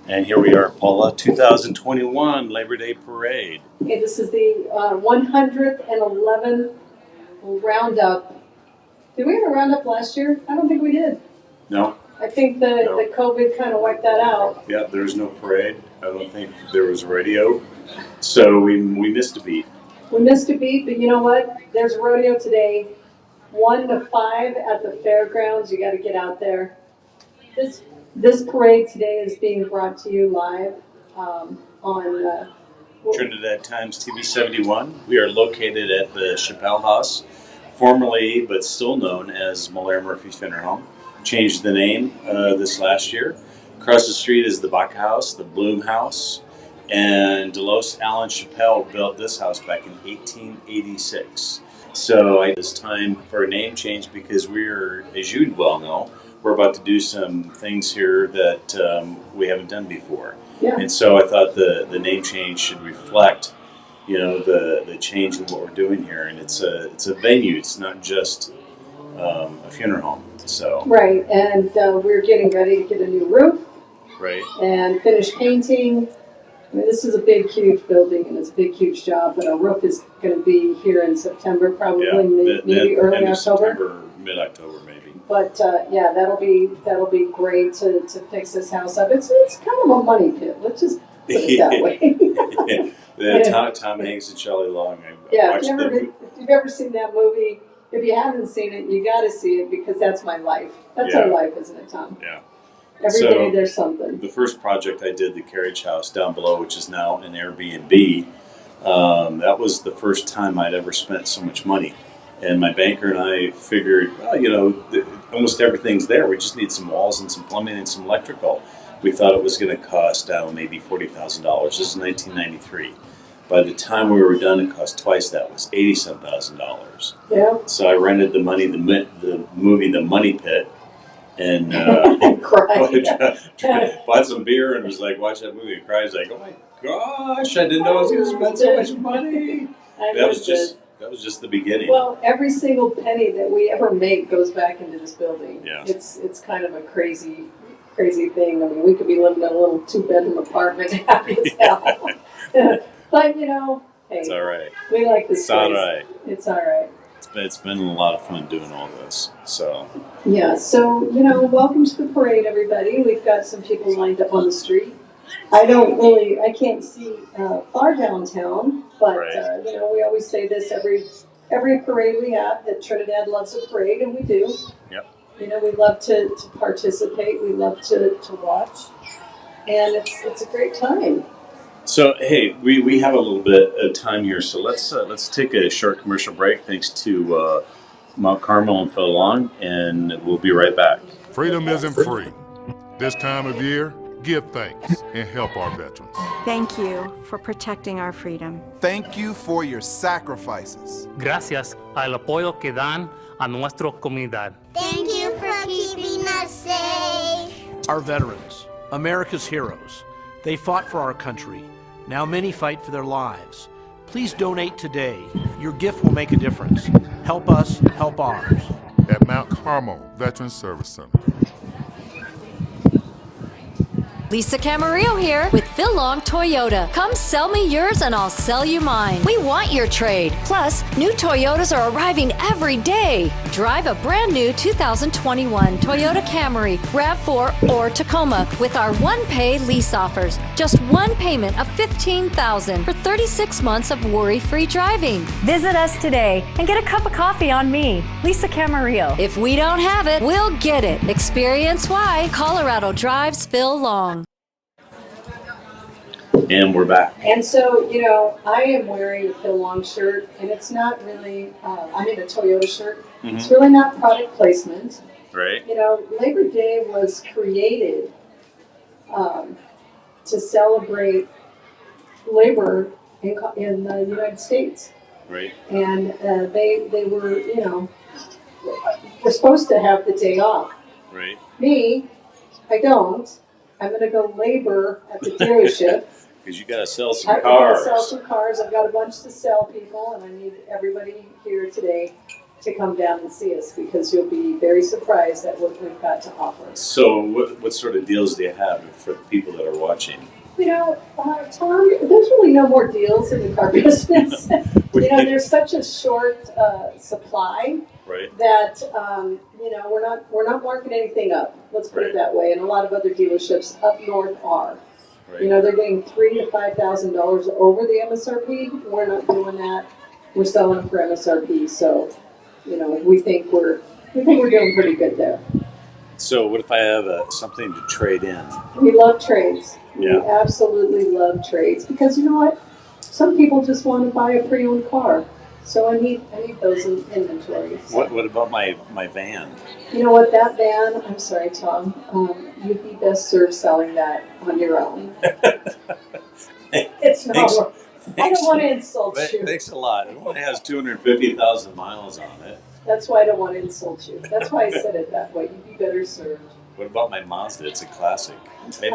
And here we are, Paula, 2021 Labor Day Parade. Okay, this is the 111th roundup. Did we have a roundup last year? I don't think we did. No? I think the COVID kind of wiped that out. Yeah, there was no parade. I don't think there was radio. So we missed a beat. We missed a beat, but you know what? There's a rodeo today, 1 to 5 at the fairgrounds. You got to get out there. This parade today is being brought to you live on Trinidad Times TV 71. We are located at the Chappelle House, formerly but still known as Malaire Murphy Funeral Home. Changed the name this last year. Across the street is the Baca House, the Bloom House, and Delos Allen Chappelle built this house back in 1886. So it's time for a name change because we're, as you well know, we're about to do some things here that we haven't done before. Yeah. And so I thought the name change should reflect, the change in what we're doing here. And it's a venue. It's not just a funeral home. So right, and we're getting ready to get a new roof. Right. And finish painting. I mean, this is a big, huge building, and it's a big, huge job. But our roof is going to be here in September, probably maybe early end of October. September, mid-October, maybe. But yeah, that'll be great to fix this house up. It's kind of a money pit. Let's just put it that way. Tom Hanks and Shelley Long. Yeah, if you've ever seen that movie, if you haven't seen it, you got to see it because that's my life. That's our life, isn't it, Tom? Yeah. Every day there's something. The first project I did, the carriage house down below, which is now an Airbnb, that was the first time I'd ever spent so much money. And my banker and I figured, almost everything's there. We just need some walls and some plumbing and some electrical. We thought it was going to cost, maybe $40,000. This is 1993. By the time we were done, it cost twice that. It was $87,000. Yeah. So I rented the movie The Money Pit, and bought some beer and was like, watch that movie and cried. I was like, oh my gosh, I didn't know I was going to spend so much money. That was just the beginning. Well, every single penny that we ever make goes back into this building. Yeah. It's kind of a crazy thing. I mean, we could be living in a little 2-bedroom apartment, happy as hell. But hey, it's all right. We like this place. All right. It's all right. It's been a lot of fun doing all this. So yeah. So welcome to the parade, everybody. We've got some people lined up on the street. I can't see far downtown, but right. We always say this every parade we have that Trinidad loves a parade, and we do. Yep. We love to participate. We love to watch, and it's a great time. So hey, we have a little bit of time here, so let's take a short commercial break. Thanks to Mount Carmel and Phil Long, and we'll be right back. Freedom isn't free. This time of year, give thanks and help our veterans. Thank you for protecting our freedom. Thank you for your sacrifices. Gracias al apoyo que dan a nuestra comunidad. Thank you for keeping us safe. Our veterans, America's heroes. They fought for our country. Now many fight for their lives. Please donate today. Your gift will make a difference. Help us, help ours. At Mount Carmel Veterans Service Center. Lisa Camarillo here with Phil Long Toyota. Come sell me yours and I'll sell you mine. We want your trade. Plus, new Toyotas are arriving every day. Drive a brand new 2021 Toyota Camry, RAV4, or Tacoma with our one-pay lease offers. Just one payment of $15,000 for 36 months of worry-free driving. Visit us today and get a cup of coffee on me, Lisa Camarillo. If we don't have it, we'll get it. Experience why. Colorado drives Phil Long. And we're back. And so, I am wearing a Phil Long shirt, and it's not really, I'm in a Toyota shirt. Mm-hmm. It's really not product placement. Right. Labor Day was created to celebrate labor in the United States. Right. And they were, we're supposed to have the day off. Right. Me, I don't. I'm going to go labor at the dealership. Because you got to sell some I've cars. got to sell some cars. I've got a bunch to sell people, and I need everybody here today to come down and see us because you'll be very surprised at what we've got to offer. So what sort of deals do you have for the people that are watching? You know, Tom, there's really no more deals in the car business. You know, there's such a short supply Right. that you know we're not marking anything up. Let's put it that way. And a lot of other dealerships up north are. Right. You know, they're getting $3,000 to $5,000 over the MSRP. We're not doing that. We're selling them for MSRP. So, you know, we think we're doing pretty good there. So what if I have something to trade in? We love trades. Yeah. We absolutely love trades because you know what? Some people just want to buy a pre-owned car. So I need those in inventory. So. What about my van? You know what? That van, I'm sorry, Tom, you'd be best served selling that on your own. It's not worth. I don't want to insult you. Thanks a lot. It only has 250,000 miles on it. That's why I don't want to insult you. That's why I said it that way. You'd be better served. What about my Mazda? It's a classic. I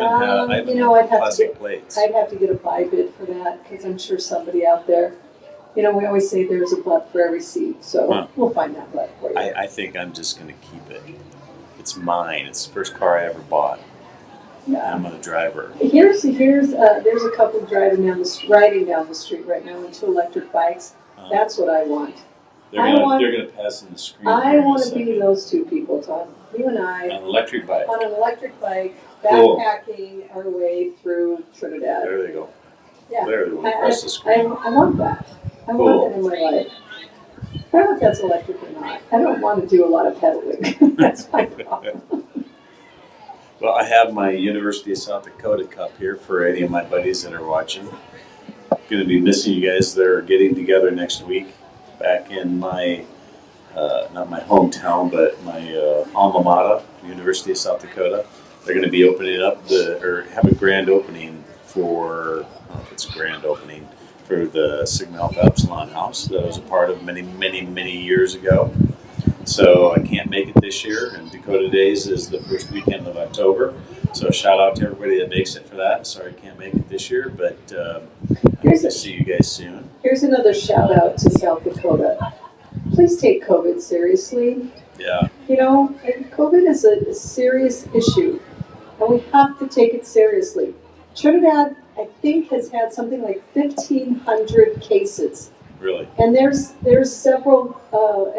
You know, I'd have classic to plates. I'd have to get a buy bid for that because I'm sure somebody out there. You know, we always say there's a butt for every seat, so we'll find that butt for you. I think I'm just going to keep it. It's mine. It's the first car I ever bought. Yeah. I'm a driver. There's a couple riding down the street right now in 2 electric bikes. That's what I want. They're going to pass in the screen. I want to be those 2 people, Tom. You and I on an electric bike. On an electric bike, Cool. backpacking our way through Trinidad. There they go. Yeah. There they go. Press the screen. I want that. I want that in my life. I don't know if that's electric or not. I don't want to do a lot of pedaling. That's my problem. Well, I have my University of South Dakota cup here for any of my buddies that are watching. Going to be missing you guys. They're getting together next week back in my, not my hometown, but my alma mater, University of South Dakota. They're going to be opening up have a grand opening for, I don't know if it's a grand opening, for the Sigma Alpha Epsilon house that I was a part of many, many, many years ago. So I can't make it this year, and Dakota Days is the first weekend of October. So shout out to everybody that makes it for that. Sorry I can't make it this year, but I hope to see you guys soon. Here's another shout out to South Dakota. Please take COVID seriously. Yeah. You know, COVID is a serious issue, and we have to take it seriously. Trinidad, I think, has had something like 1,500 cases. Really? And there's several,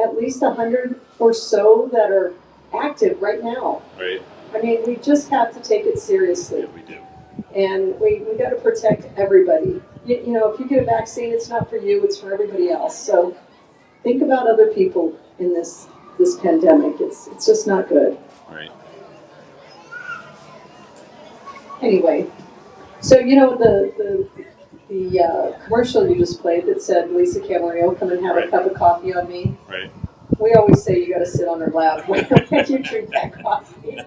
at least 100 or so that are active right now. Right. I mean, we just have to take it seriously. Yeah, we do. And we got to protect everybody. You know, if you get a vaccine, it's not for you, it's for everybody else. So think about other people in this pandemic. It's just not good. Right. Anyway, so you know the commercial you just played that said Lisa Camarillo, come and have a cup of coffee on me. Right. We always say you got to sit on her lap when you drink that coffee.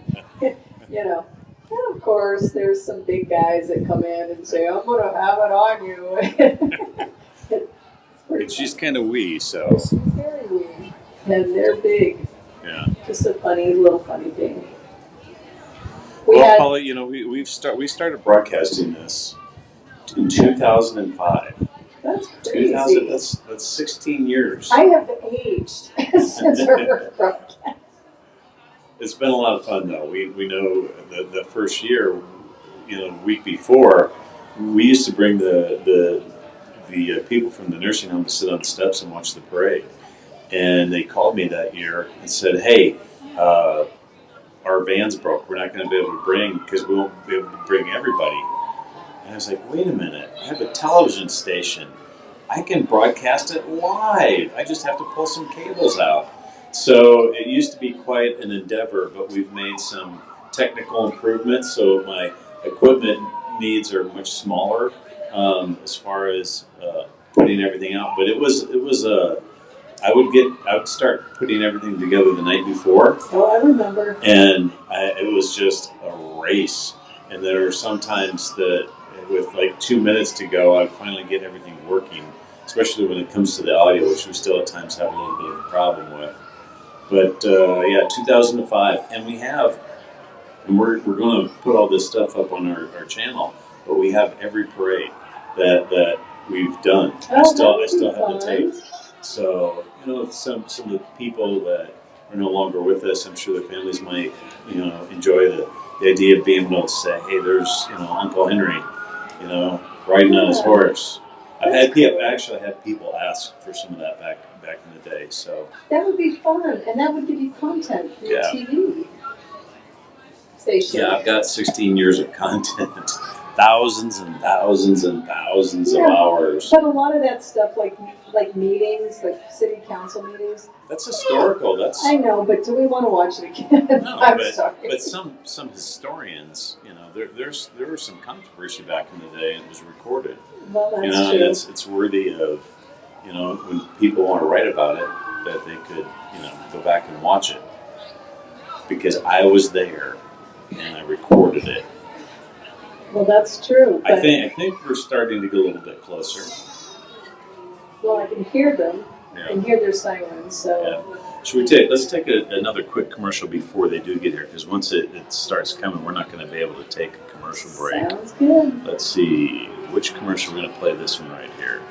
You know. And of course, there's some big guys that come in and say, I'm going to have it on you. But she's kind of wee, so. She's very wee. And they're big. Yeah. Just a little funny thing. Paula, you know, we started broadcasting this in 2005. That's crazy. That's 16 years. I have aged since our first broadcast. It's been a lot of fun, though. We know the first year, you know, the week before, we used to bring the people from the nursing home to sit on the steps and watch the parade. And they called me that year and said, hey, our van's broke. We're not going to be able to bring, because we won't be able to bring everybody. And I was like, wait a minute. I have a television station. I can broadcast it live. I just have to pull some cables out. So it used to be quite an endeavor, but we've made some technical improvements. So my equipment needs are much smaller as far as putting everything out. But it was I would start putting everything together the night before. Oh, I remember. And it was just a race. And there were sometimes that with like 2 minutes to go, I'd finally get everything working, especially when it comes to the audio, which we still at times have a little bit of a problem with. But yeah, 2005, and we're going to put all this stuff up on our channel. But we have every parade that we've done. I still have the tape. So, some of the people that are no longer with us, I'm sure their families might, enjoy the idea of being able to say, hey, there's, Uncle Henry, riding on his horse. I've had people ask for some of that back in the day. So that would be fun, and that would give you content for your TV station. Yeah, I've got 16 years of content, thousands and thousands and thousands of hours. But a lot of that stuff, like meetings, like city council meetings. That's historical. I know, but do we want to watch it again? No, I'm sorry. But some historians, there was some controversy back in the day, and it was recorded. Well, that's true. And it's worthy of, when people want to write about it, that they could, go back and watch it, because I was there and I recorded it. Well, that's true. I think we're starting to get a little bit closer. Well, I can hear them. Yeah. I can hear their sirens. So. Yeah. Let's take another quick commercial before they do get here, because once it starts coming, we're not going to be able to take a commercial break. Sounds good. Let's see which commercial we're going to play. This one right here.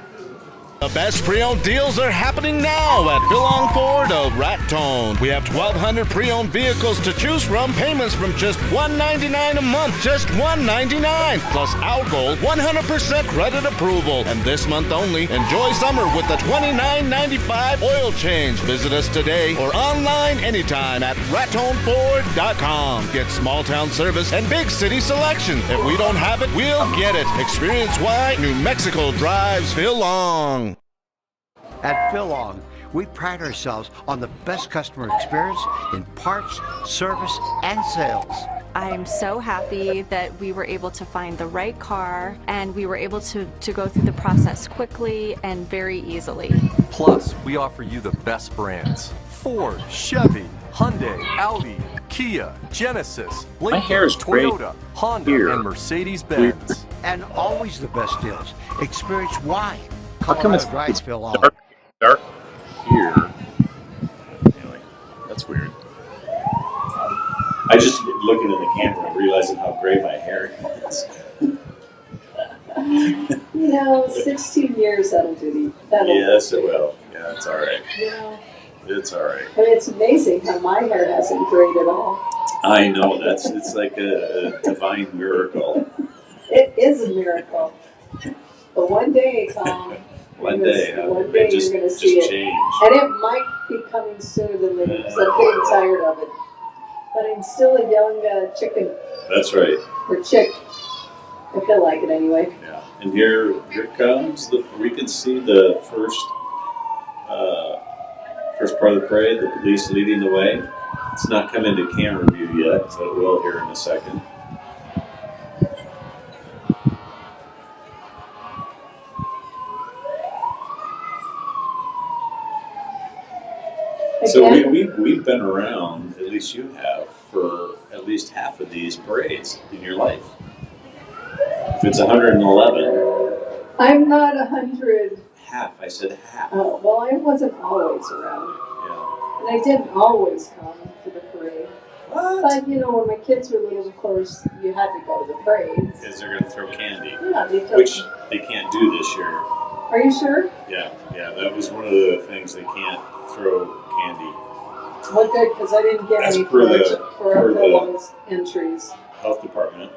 The best pre-owned deals are happening now at Philong Ford of Raton. We have 1,200 pre-owned vehicles to choose from. Payments from just $199 a month, just $199. Plus our goal, 100% credit approval. And this month only, enjoy summer with the $29.95 oil change. Visit us today or online anytime at ratonford.com. Get small town service and big city selection. If we don't have it, we'll get it. Experience why New Mexico drives Philong. At Philong, we pride ourselves on the best customer experience in parts, service, and sales. I'm so happy that we were able to find the right car and we were able to go through the process quickly and very easily. Plus, we offer you the best brands: Ford, Chevy, Hyundai, Audi, Kia, Genesis, Lincoln, Toyota, Honda, and Mercedes-Benz. And always the best deals. Experience why. How come it's Philong. Dark here? Anyway, that's weird. I just looking at the camera and realizing how gray my hair is. 16 years that'll do. Yes, it will. Yeah, it's all right. Yeah. It's all right. I mean, it's amazing how my hair hasn't grayed at all. I know, it's like a divine miracle. It is a miracle. But one day, Tom, One day you're going to see it. change. And it might be coming sooner than later because I'm getting tired of it. But I'm still a young chicken. That's right. Or chick. I feel like it anyway. Yeah. And here comes we can see the first part of the parade, the police leading the way. It's not come into camera view yet, but it will here in a second. So we've been around, at least you have, for at least half of these parades in your life. If it's 111. I'm not 100. Half, I said half. Oh, well, I wasn't always around. Yeah. And I didn't always come to the parade. What? But, when my kids were little, of course, you had to go to the parade. Because they're going to throw candy. Yeah, which they can't do this year. Are you sure? Yeah, that was one of the things, they can't throw candy. Well, good, because I didn't get That's any for the entries. Health department,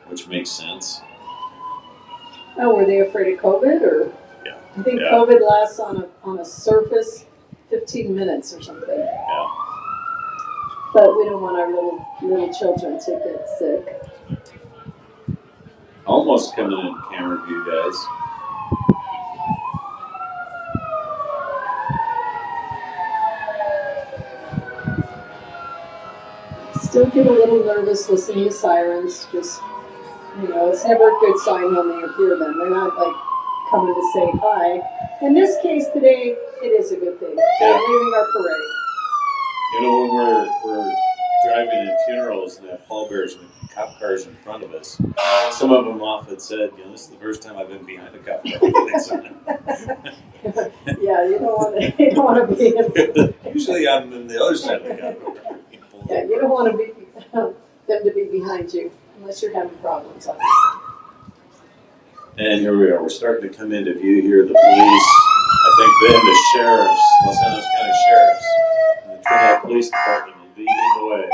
which makes sense. Oh, were they afraid of COVID, or? Yeah. I think COVID lasts on a surface 15 minutes or something. Yeah. But we don't want our little children to get sick. Almost coming in camera view, guys. Still get a little nervous listening to sirens. Just, it's never a good sign when they hear them. They're not like coming to say hi. In this case today, it is a good thing. They're leaving our parade. When we're driving in funerals and have pallbearers and cop cars in front of us, some of them often said, this is the first time I've been behind a cop car. Yeah, you don't want to be in. Usually I'm on the other side of the cop car. Yeah, you don't want them to be behind you unless you're having problems, obviously. And here we are. We're starting to come into view here. The police, I think then the sheriffs, Los Angeles County Sheriffs, and the Trinidad Police Department are leading the way.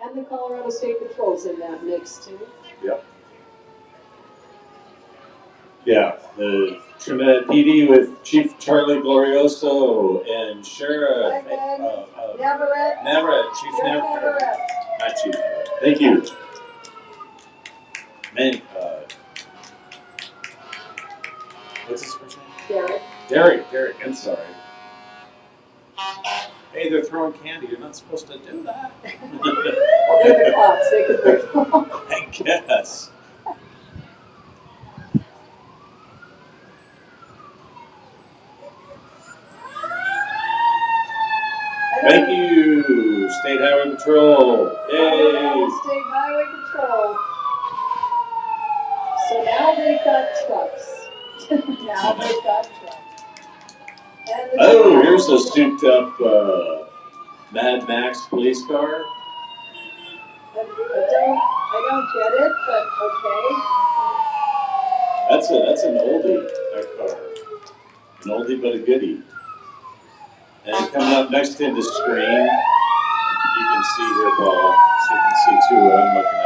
And the Colorado State Patrol's in that mix too. Yep. Yeah, the Trinidad PD with Chief Charlie Glorioso and Sheriff Navarrete, Chief Navarrete. Not Chief Navarrete. Thank you. Man, what's his first name? Derek, I'm sorry. Hey, they're throwing candy. You're not supposed to do that. Well, they're the cops. They could break the law. I guess. Thank you, State Highway Patrol. Yay! State Highway Patrol. So now they've got trucks. And oh, here's a souped up Mad Max police car. I don't get it, but okay. That's an oldie, that car. An oldie but a goodie. And coming up next to the screen, you can see here, Paula, so you can see too what I'm looking at.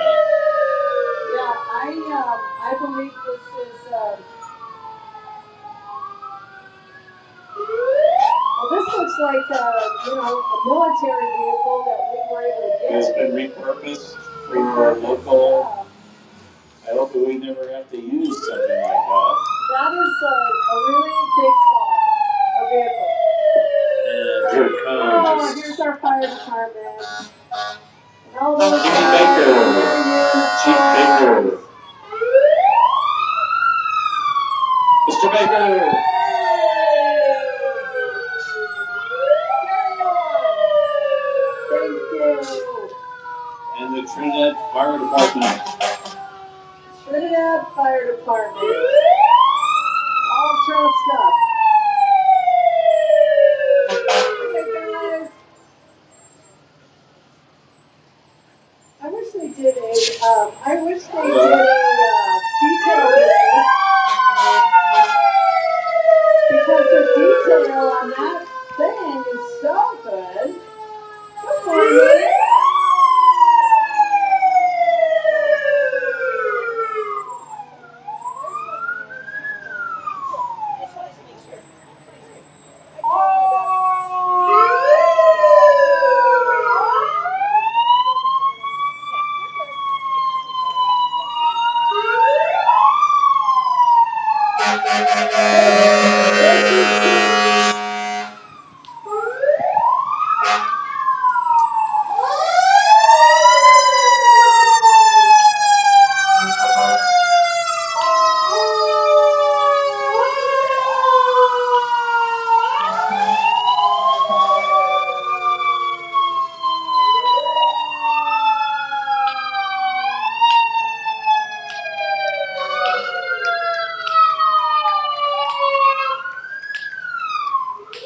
Yeah, I believe this is, well, this looks like, a military vehicle that we were able to get. It's been repurposed for our local. I hope that we never have to use something like that. That is a really big car, a vehicle. And here it comes. Oh, here's our fire department. And all those Chief Baker. Mr. Baker. Thank you. And the Trinidad Fire Department. Trinidad Fire Department. All dressed up. Okay, guys. I wish they did a detail business. Because the detail on that thing is so good. Good morning.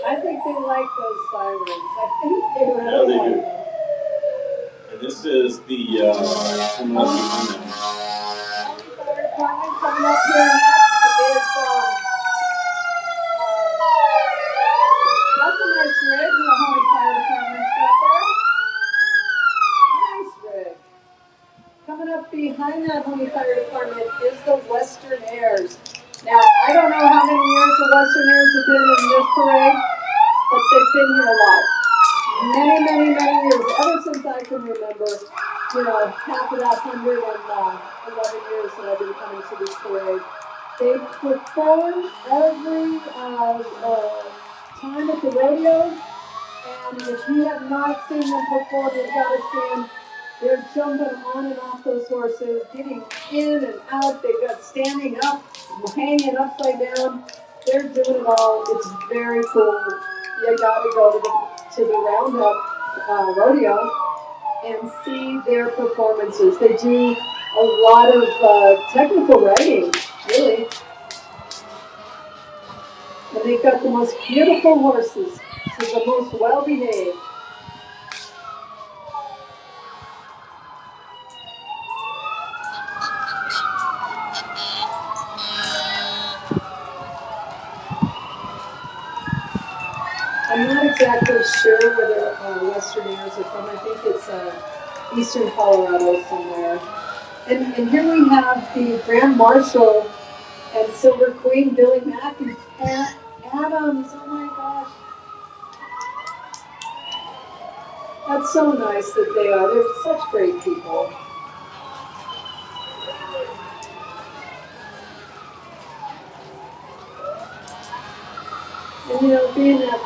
I think they like those sirens. I think they really like them. And this is the coming up behind them. Fire department coming up here next is that's a nice rig the Homey Fire Department's got there. Nice rig. Coming up behind that Homey Fire Department is the Western Airs. Now, I don't know how many years the Western Airs have been in this parade, but they've been here a lot. Many, many, many years. Ever since I can remember, half of that 111 years that I've been coming to this parade. They perform every time at the rodeo, and if you have not seen them perform, you've got to see them. They're jumping on and off those horses, getting in and out. They've got standing up, hanging upside down. They're doing it all. It's very cool. You got to go to the Roundup rodeo and see their performances. They do a lot of technical riding, really. And they've got the most beautiful horses, so the most well-behaved. I'm not exactly sure where the Western Airs are from. I think it's Eastern Colorado somewhere. And here we have the Grand Marshal and Silver Queen, Billy Mack and Pat Adams. Oh my gosh. That's so nice that they are. They're such great people. And you know, being that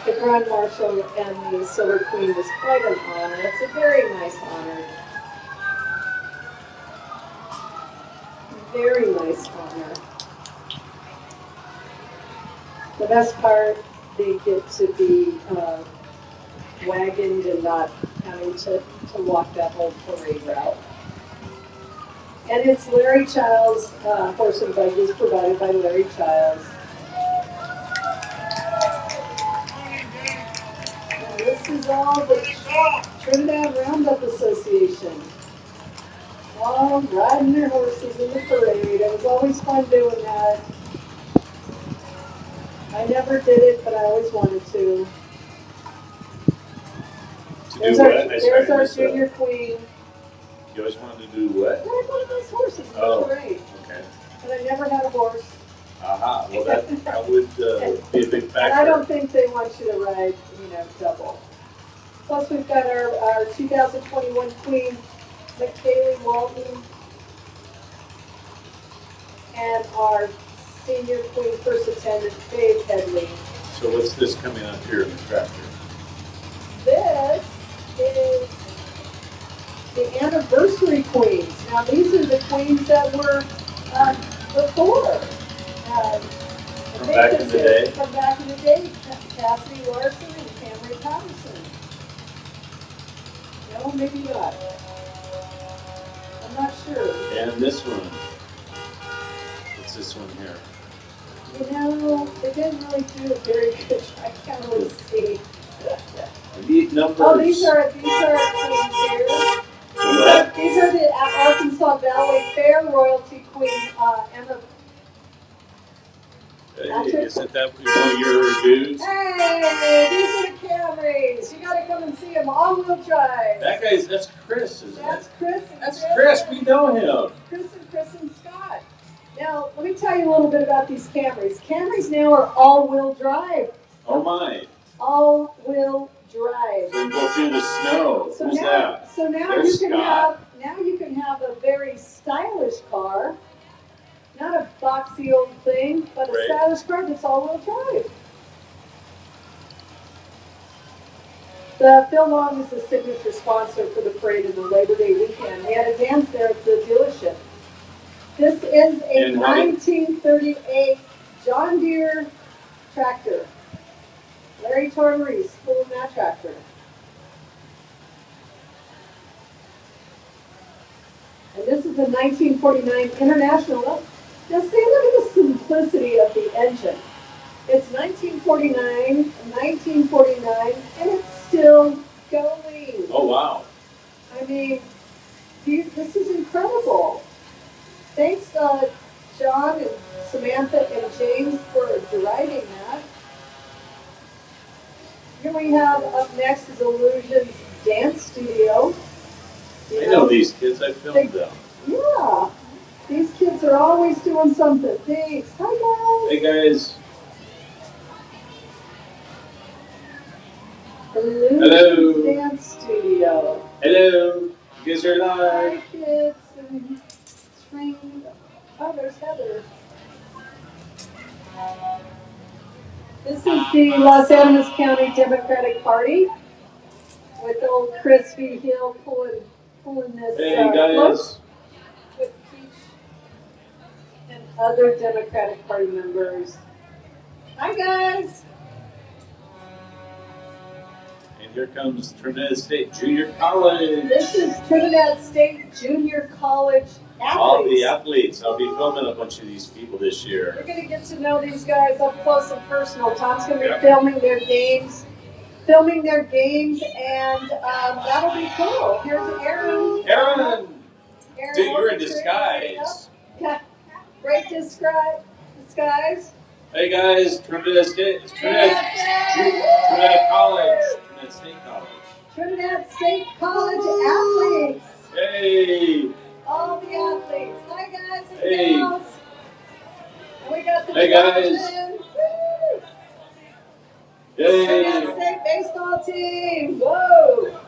the Grand Marshal and the Silver Queen was quite an honor. It's a very nice honor. Very nice honor. The best part, they get to be wagoned and not having to walk that whole parade route. And it's Larry Childs, horse and buggies provided by Larry Childs. And this is all the Trinidad Roundup Association. All riding their horses in the parade. It was always fun doing that. I never did it, but I always wanted to. There's our junior queen. You always wanted to do what? Ride one of those horses in the parade. Okay. But I never had a horse. Aha, well that would be a big factor. And I don't think they want you to ride, double. Plus we've got our 2021 queen, McKaylee Walton, and our senior queen first attendant, Faith Headley. So what's this coming up here in the tractor? This is the anniversary queens. Now these are the queens that were before. From back in the day? From back in the day. Cassidy Larson and Camry Patterson. No, maybe not. I'm not sure. And this one. What's this one here? They didn't really do a very good job. I can't really see. We need numbers. Oh, these are queens here. These are the Arkansas Valley Fair royalty queen, Emma. Hey, isn't that one of your dudes? Hey, these are the Camrys. You gotta come and see them all-wheel drive. That's Chris, isn't it? That's Chris. That's Chris. We know him. Chris and Scott. Now, let me tell you a little bit about these Camrys. Camrys now are all-wheel drive. Oh my. All-wheel drive. So you go through the snow. So Who's now, that? So now There's Scott. you can have a very stylish car. Not a boxy old thing, but a stylish car that's all-wheel drive. The Phil Long is the signature sponsor for the parade in the Labor Day weekend. We had a dance there at the dealership. This is a 1938 John Deere tractor. Larry Torres pulling that tractor. And this is a 1949 International. Now see, look at the simplicity of the engine. It's 1949, and it's still going. Oh, wow. I mean, this is incredible. Thanks, John and Samantha and James for deriving that. Here we have, up next is Illusion's Dance Studio. I know these kids. I filmed them. Yeah. These kids are always doing something. Thanks. Hi, guys. Hey, guys. Illusion's Dance Studio. Hello. You guys are live. Hi, kids. And trained. Oh, there's Heather. This is the Los Angeles County Democratic Party with old Chris V. Hill pulling this guys. With Peach and other Democratic Party members. Hi, guys. And here comes Trinidad State Junior College. This is Trinidad State Junior College athletes. All the athletes. I'll be filming a bunch of these people this year. We're going to get to know these guys up close and personal. Tom's going to be filming their games. And that'll be cool. Here's Aaron. Aaron! Dude, you're in disguise. Yeah. Great disguise. Hey guys, Trinidad State, Trinidad College, Trinidad State College. Trinidad State College athletes. Hey. All the athletes. Hi guys and Hey. gals. And we got the Hey guys. Trojans. Woo! Yay. Trinidad State baseball team. Whoa.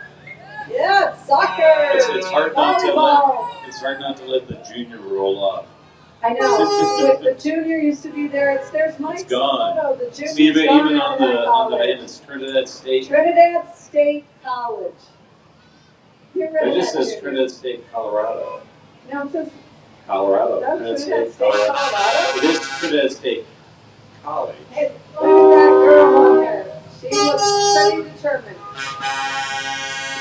Yeah, it's soccer. It's hard not volleyball. it's hard not to let the junior roll off. I know. The junior used to be there. There's Mike's gone. photo. The junior's See, even gone on the hand, it's Trinidad State. Trinidad State College. You're right. It just says Trinidad State, Colorado. No, it says Colorado. no, Trinidad State, Colorado. It is Trinidad State College. Hey, look at that girl on there. She looks pretty determined.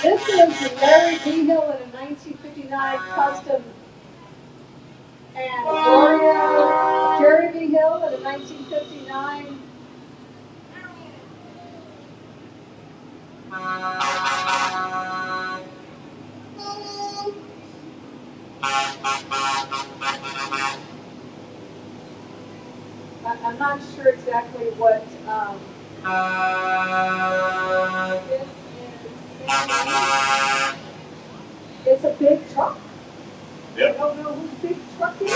This is Larry Behill in a 1959 custom. And Jerry B. Hill in a 1959. I'm not sure exactly what this is. It's a big truck. Yep. I don't know whose big truck is.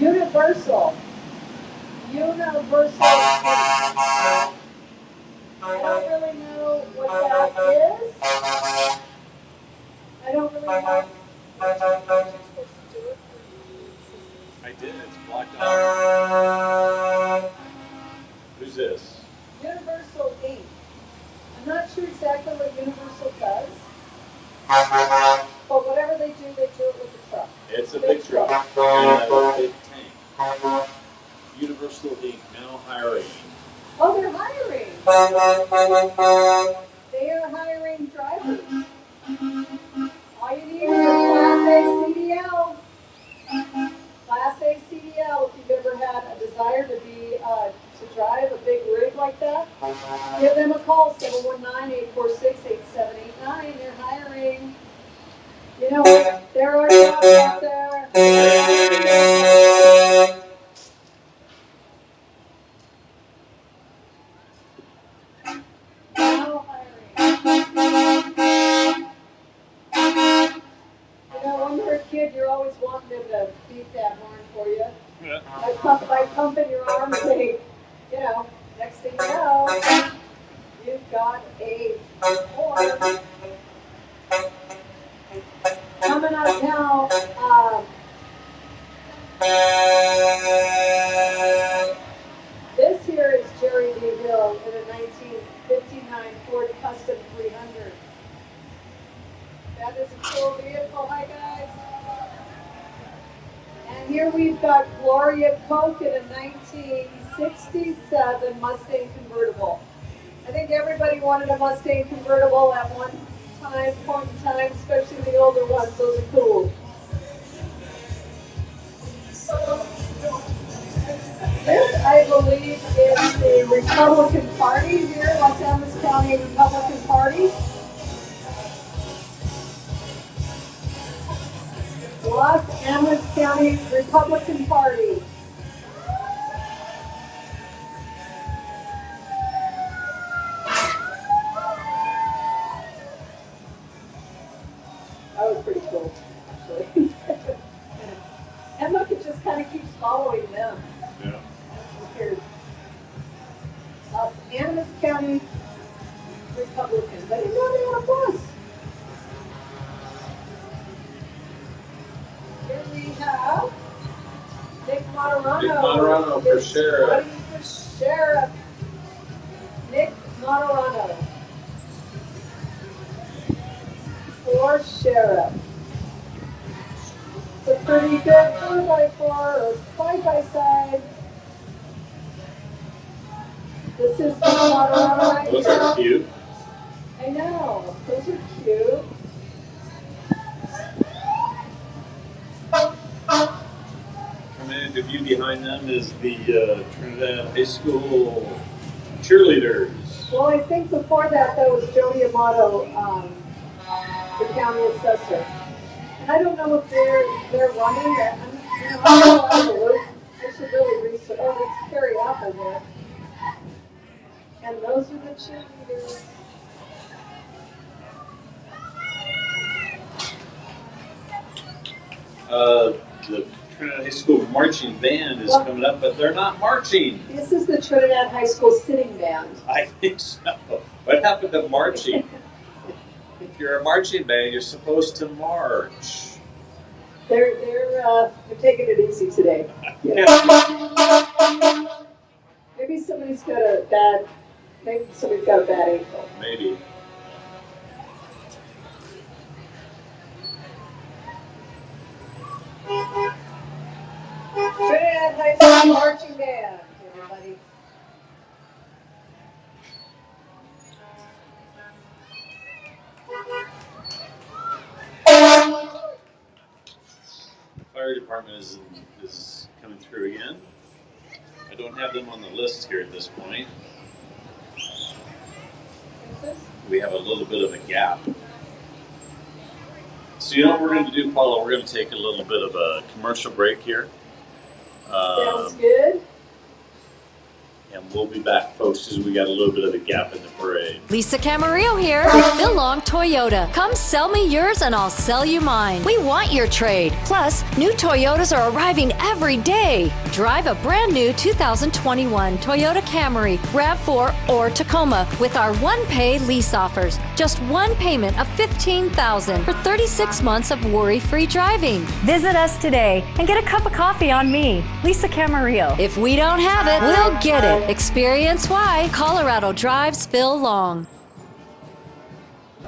Universal. I don't really know what that is. I don't really know. I did. It's blocked out. Who's this? Universal Inc. I'm not sure exactly what Universal does. But whatever they do it with the truck. It's a big truck. And a big tank. Universal Inc. now hiring. Oh, they're hiring. They are hiring drivers. All you need is a Class A CDL. Class A CDL. If you've ever had a desire to drive a big rig like that, give them a call, 719-846-8789. They're hiring. You know what? There are jobs out there. Now hiring. You know, when you're a kid, you're always wanting them to beat that horn for you. Yeah. By pumping your arm, saying, you know, next thing you know, you've got a horn. Coming up now, this here is Jerry D. Hill in a 1959 Ford Custom 300. That is a cool vehicle. Hi, guys. And here we've got Gloria Koch in a 1967 Mustang convertible. I think everybody wanted a Mustang convertible at one point in time, especially the older ones. Those are cool. This, I believe, is the Republican Party here, Los Angeles County Republican Party. Los Angeles County Republican Party. That was pretty cool, actually. And look, it just kind of keeps following them. Yeah. That's weird. Los Angeles County Republicans. I didn't know they had a bus. Here we have Nick Moderano. Nick Moderano for sheriff. Running for sheriff. Nick Moderano. For sheriff. It's a pretty good 4x4 or side-by-side. This is Nick Moderano right Those here. are cute. I know. Those are cute. Coming in to view behind them is the Trinidad High School cheerleaders. Well, I think before that, was Jody Amato, the county assessor. And I don't know if they're running. I'm out of the loop. I should really Oh, it's Carrie Apple there. And those are the cheerleaders. The Trinidad High School marching band is coming up, but they're not marching. This is the Trinidad High School sitting band. I think so. What happened to marching? If you're a marching band, you're supposed to march. They're taking it easy today. Yeah. Maybe somebody's got a bad ankle. Maybe. Trinidad High School marching band, everybody. Fire department is coming through again. I don't have them on the list here at this point. We have a little bit of a gap. So you know what we're going to do, Paula? We're going to take a little bit of a commercial break here. Sounds good. And we'll be back, folks, because we got a little bit of a gap in the parade. Lisa Camarillo here with Phil Long Toyota. Come sell me yours and I'll sell you mine. We want your trade. Plus, new Toyotas are arriving every day. Drive a brand new 2021 Toyota Camry, RAV4, or Tacoma with our one-pay lease offers. Just one payment of $15,000 for 36 months of worry-free driving. Visit us today and get a cup of coffee on me, Lisa Camarillo. If we don't have it, we'll get it. Experience why Colorado drives Phil Long.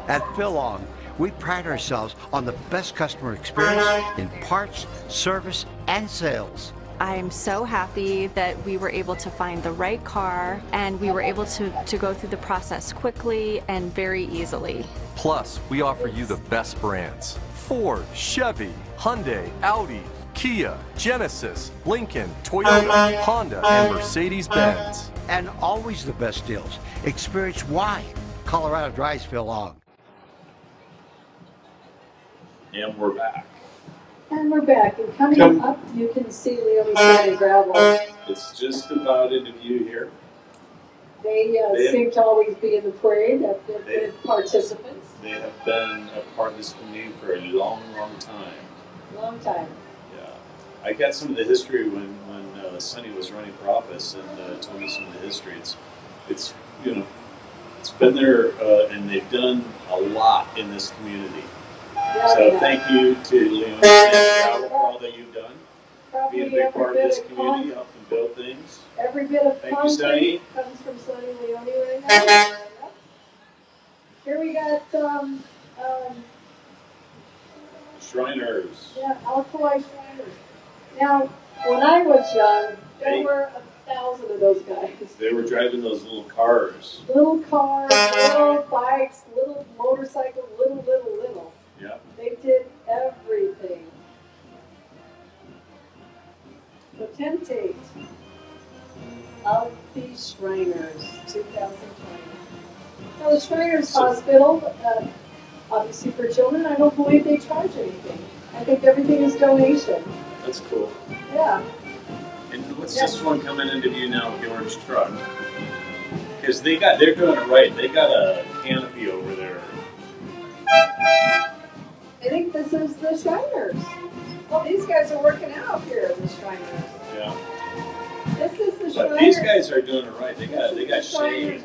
At Phil Long, we pride ourselves on the best customer experience in parts, service, and sales. I'm so happy that we were able to find the right car and we were able to go through the process quickly and very easily. Plus, we offer you the best brands: Ford, Chevy, Hyundai, Audi, Kia, Genesis, Lincoln, Toyota, Honda, and Mercedes-Benz. And always the best deals. Experience why Colorado drives Phil Long. And we're back. And we're back. And coming up, you can see Leone's Sand and Gravel. It's just about in view here. They seem to always be in the parade. They're good participants. They have been a part of this community for a long, long time. Long time. Yeah. I got some of the history when Sonny was running for office and told me some of the history. It's it's been there and they've done a lot in this community. Yeah, so thank you to Leon and Gravel for all that you've done. Being a big part of this community, helping build things. Every bit of Thank you, Sonny. comes from Sonny Leone right now. Here we got Shriners. Yeah, Alcoa Shriners. Now, when I was young, there were 1,000 of those guys. They were driving those little cars. Little cars, little bikes, little motorcycles, little. Yeah. They did everything. Potentate of the Shriners, 2020. Now, the Shriners Hospital, obviously for children, I don't believe they charge anything. I think everything is donation. That's cool. Yeah. And what's this one coming into view now with the orange truck? Because they're doing it right. They got a canopy over there. I think this is the Shriners. Well, these guys are working out here, the Shriners. Yeah. This is the Shriners. But these guys are doing it right. They got shade.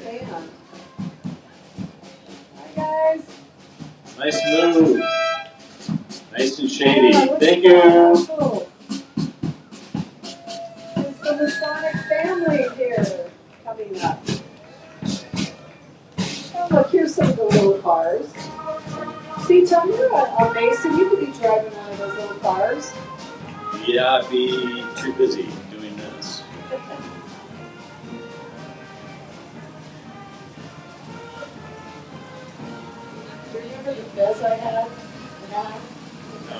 Hi guys. Nice move. Nice and shady. Yeah, thank you. Cool. It's the Masonic family here coming up. Oh, look, here's some of the little cars. See, Tom, you're a Mason. You could be driving one of those little cars. Yeah, I'd be too busy doing this. Do you remember the Fez I had? No. No.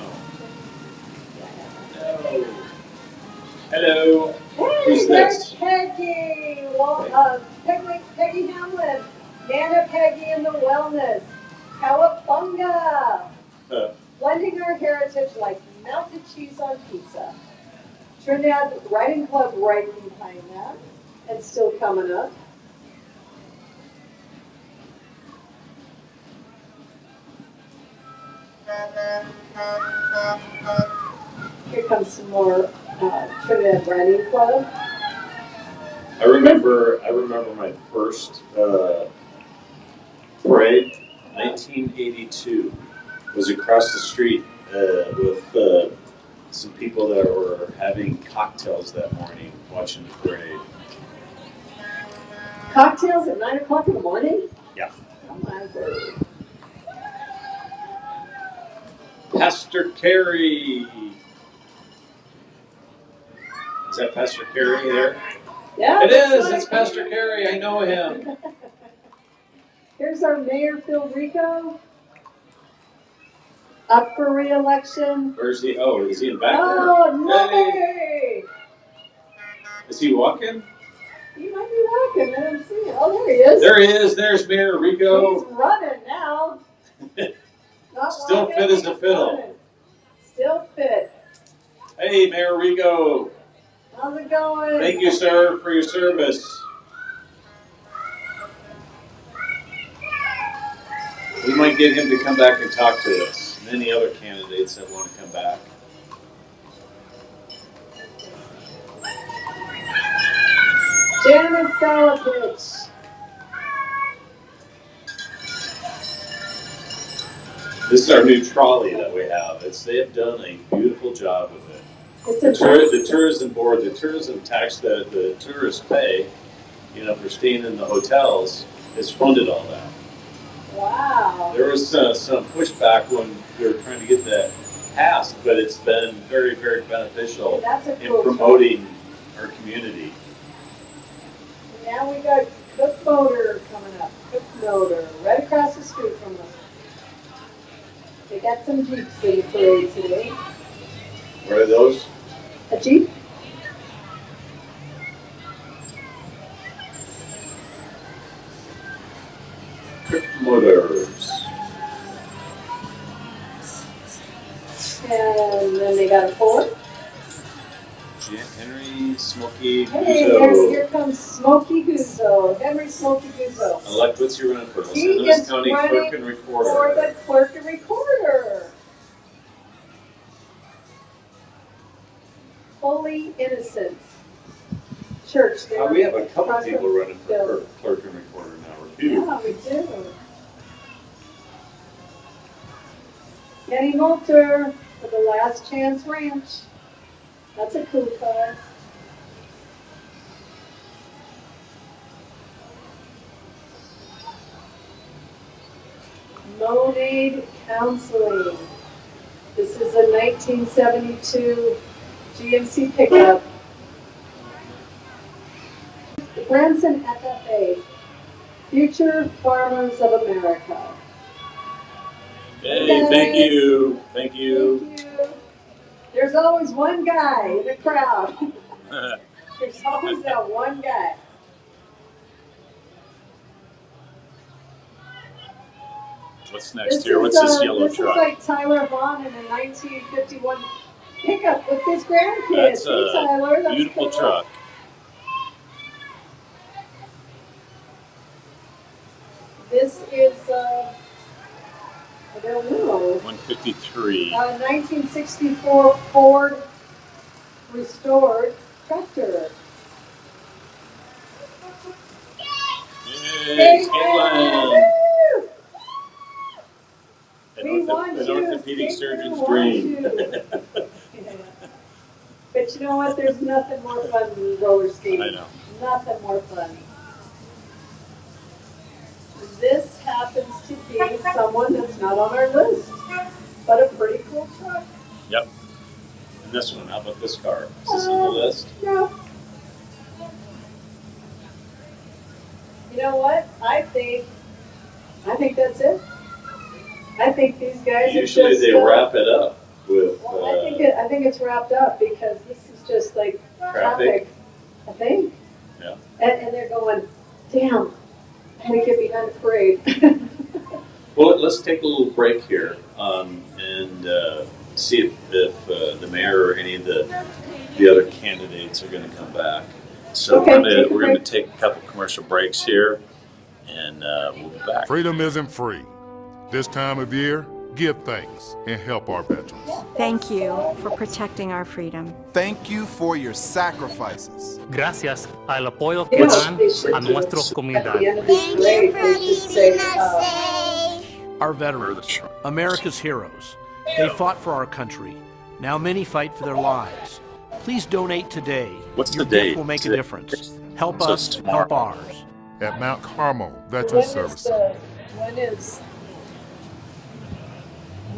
Hello. Hey, Who's there's this? Peggy. Well, Peggy Hamlin. Nana Peggy in the Wellness. Cowabunga. Blending our heritage like melted cheese on pizza. Trinidad Riding Club right behind that, and still coming up. Here comes some more Trinidad Riding Club. I remember my first parade, 1982, was across the street with some people that were having cocktails that morning, watching the parade. Cocktails at 9 o'clock in the morning? Yeah. Oh my word. Pastor Carey. Is that Pastor Carey there? Yeah. It is. It's Pastor Carey. I know him. Here's our Mayor Phil Rico. Up for re-election. Where's he? Oh, is he in the back there? Oh, no! Hey. Is he walking? He might be walking. I don't see him. Oh, there he is. There he is. There's Mayor Rico. He's running now. Not Still walking, fit as a he's fiddle. running. Still fit. Hey, Mayor Rico. How's it going? Thank you, sir, for your service. We might get him to come back and talk to us. And any other candidates that want to come back. Janice Salovich. This is our new trolley that we have. They have done a beautiful job with it. It's The tourism board, the tourism tax that the tourists pay, for staying in the hotels, has funded all that. Wow. There was some pushback when we were trying to get that passed, but it's been very, very beneficial in promoting our community. Now we got Cook Motor coming up. Cook Motor, right across the street from us. They got some Jeeps in the parade today. What are those? A Jeep? Cook Motors. And then they got a Ford. Jack Henry, Smokey Hey, Guzzo. here comes Smokey Guzzo. Henry Smokey Guzzo. Elect, what's your running for? Los He Angeles is County running Clerk and Recorder. for the Clerk and Recorder. Holy Innocents Church. There. We have a couple people running for Clerk and Recorder now. Or few. Yeah, we do. Kenny Moulter for the Last Chance Ranch. That's a cool car. Monade Counseling. This is a 1972 GMC pickup. The Branson FFA, Future Farmers of America. Hey, thank you. Thank you. Thank you. There's always one guy in the crowd. There's always that one guy. What's next here? What's this yellow truck? This is like Tyler Vaughn in a 1951 pickup with his grandkids. That's Hey, Tyler, a that's beautiful cool. truck. This is, I don't know. 153. 1964 Ford restored tractor. Yay, Caitlin! We want An you. orthopedic surgeon's We dream. want you. But you know what? There's nothing more fun than roller skating. I know. Nothing more fun. This happens to be someone that's not on our list, but a pretty cool truck. Yep. And this one, how about this car? Is this on the list? No. You know what? I think that's it. I think these guys Usually are just. they wrap it up with. Well, I think it's wrapped up because this is just like traffic. I think. Yeah. And they're going, damn, I'm gonna get behind the parade. Well, let's take a little break here and see if the mayor or any of the the other candidates are going to come back. So Okay, we're going to take a couple commercial breaks here, and we'll be back. Freedom isn't free. This time of year, give thanks and help our veterans. Thank you for protecting our freedom. Thank you for your sacrifices. Gracias al apoyo You que know, dan they should a just, nuestra at the comunidad. end of this parade, they should say, Our veterans, America's heroes. They fought for our country. Now many fight for their lives. Please donate today. What's Your the gift date? will make a difference. Help So us, it's tomorrow. help ours. At Mount Carmel when Veterans Service Center.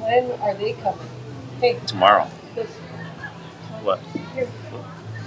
when are they coming? Hey, Tomorrow. What?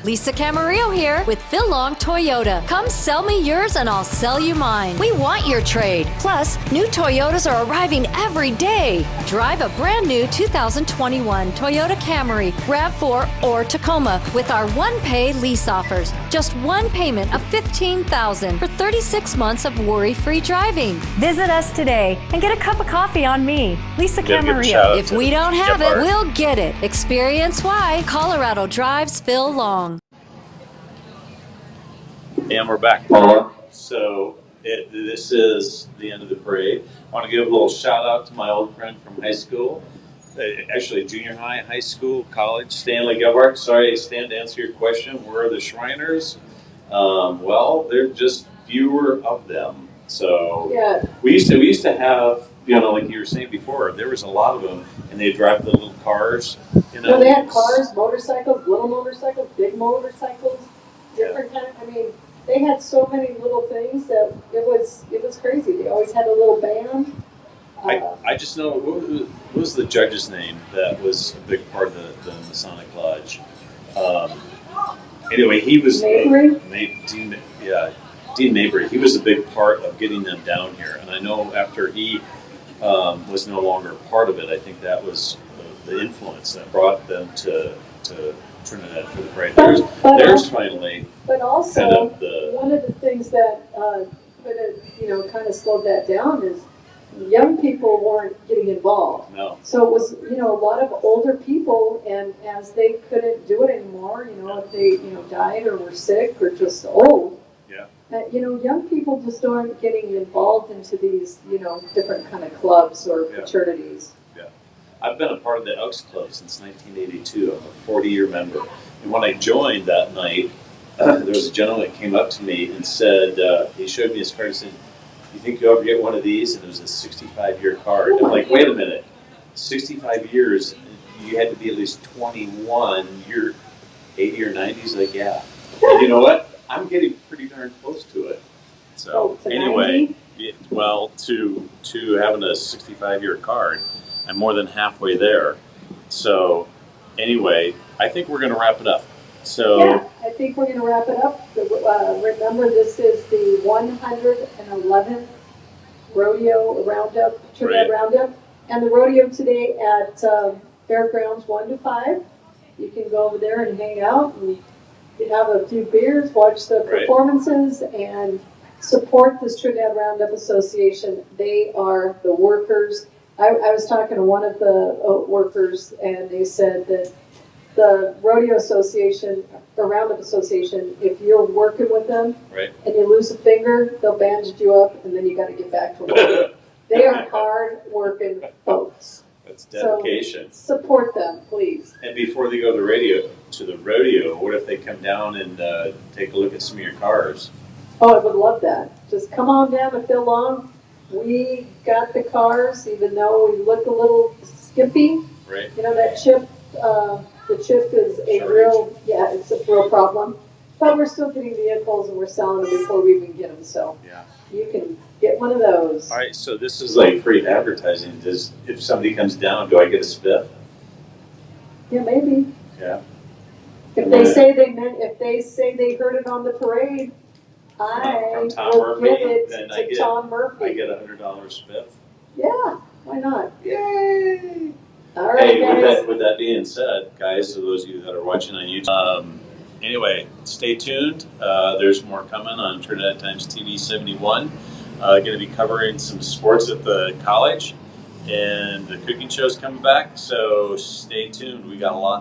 Lisa Camarillo here with Phil Long Toyota. Come sell me yours and I'll sell you mine. We want your trade. Plus, new Toyotas are arriving every day. Drive a brand new 2021 Toyota Camry, RAV4, or Tacoma with our one-pay lease offers. Just one payment of $15,000 for 36 months of worry-free driving. Visit us today and get a cup of coffee on me, Lisa Gotta give a shout Camarillo. out If to we don't have Jeff it, Hart. we'll get it. Experience why Colorado drives Phil Long. And we're back. So this is the end of the parade. I want to give a little shout out to my old friend from high school, actually junior high, high school, college, Stanley Gebhardt. Sorry, Stan, to answer your question, where are the Shriners? Well, there are just fewer of them. So yeah, we used to have, like you were saying before, there was a lot of them, and they drive the little cars. no, they had cars, motorcycles, little motorcycles, big motorcycles, different kind of, I mean, they had so many little things that it was crazy. They always had a little band. I just know, what was the judge's name that was a big part of the Masonic Lodge? Anyway, he was Mabry? Dean Mabry. He was a big part of getting them down here. And I know after he was no longer part of it, I think that was the influence that brought them to Trinidad for the parade. There's finally. But also, kind of one of the things that kind of slowed that down is young people weren't getting involved. No. So it was, a lot of older people, and as they couldn't do it anymore, if they, died or were sick or just old, yeah. Young people just aren't getting involved into these, different kind of clubs or fraternities. Yeah. I've been a part of the Elks Club since 1982. I'm a 40-year member. And when I joined that night, there was a gentleman that came up to me and said, he showed me his card and said, "You think you'll ever get one of these?" And it was a 65-year card. I'm like, wait a minute, 65 years, you had to be at least 21, you're 80 or 90? He's like, yeah. And you know what? I'm getting pretty darn close to it. So anyway, to having a 65-year card, I'm more than halfway there. So anyway, I think we're going to wrap it up. So yeah, I think we're going to wrap it up. Remember, this is the 111th Rodeo Roundup, Trinidad Roundup, and the rodeo today at Fairgrounds 1 to 5. You can go over there and hang out and have a few beers, watch the performances, and support this Trinidad Roundup Association. They are the workers. I was talking to one of the workers, and they said that the Rodeo Association, the Roundup Association, if you're working with them and you lose a finger, they'll bandage you up, and then you got to get back to work. They are hard-working folks. That's dedication. So support them, please. And before they go to the rodeo, what if they come down and take a look at some of your cars? Oh, I would love that. Just come on down to Phil Long. We got the cars, even though we look a little skimpy. Right. That chip. The chip is a it's a real problem. But we're still getting vehicles and we're selling them before we even get them. So you can get one of those. All right, so this is like free advertising. If somebody comes down, do I get a spiff? Yeah, maybe. Yeah. If they say they heard it on the parade, I will give it to Tom Murphy. I get $100 spiff. Yeah, why not? Yay! All right, hey, guys. with that being said, guys, to those of you that are watching on YouTube, anyway, stay tuned. There's more coming on Trinidad Times TV 71. Going to be covering some sports at the college, and the cooking show's coming back, so stay tuned. We got a lot